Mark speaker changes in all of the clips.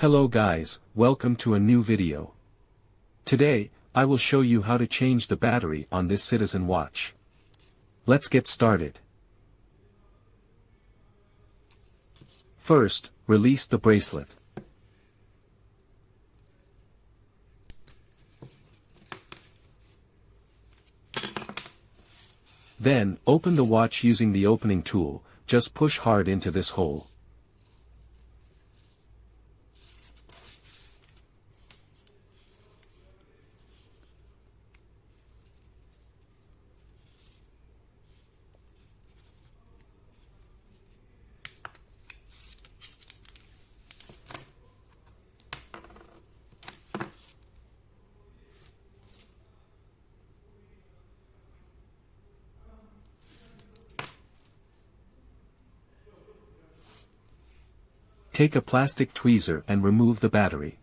Speaker 1: Hello guys, welcome to a new video. Today, I will show you how to change the battery on this Citizen watch. Let's get started. First, release the bracelet. Then, open the watch using the opening tool. Just push hard into this hole. Take a plastic tweezer and remove the battery.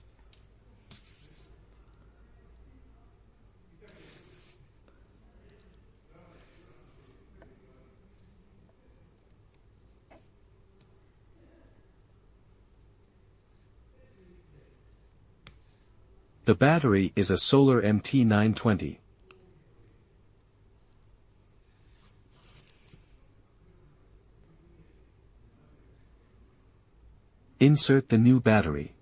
Speaker 1: The battery is a Solar MT920. Insert the new battery.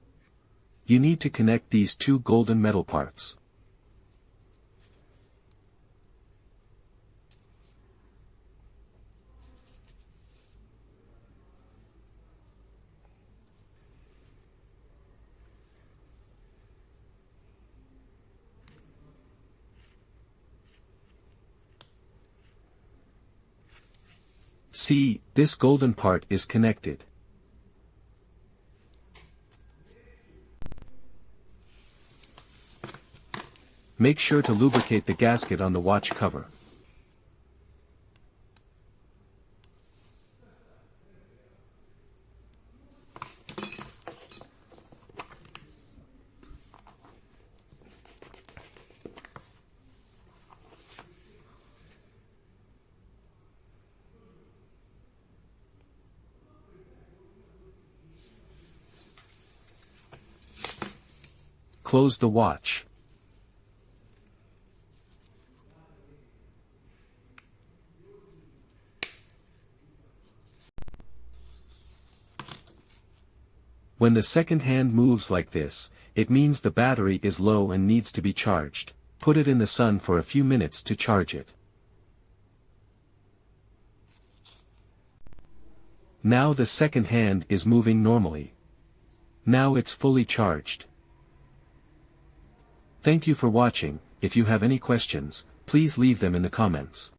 Speaker 1: You need to connect these two golden metal parts. See, this golden part is connected. Make sure to lubricate the gasket on the watch cover. Close the watch. When the second hand moves like this, it means the battery is low and needs to be charged. Put it in the sun for a few minutes to charge it. Now the second hand is moving normally. Now it's fully charged. Thank you for watching. If you have any questions, please leave them in the comments.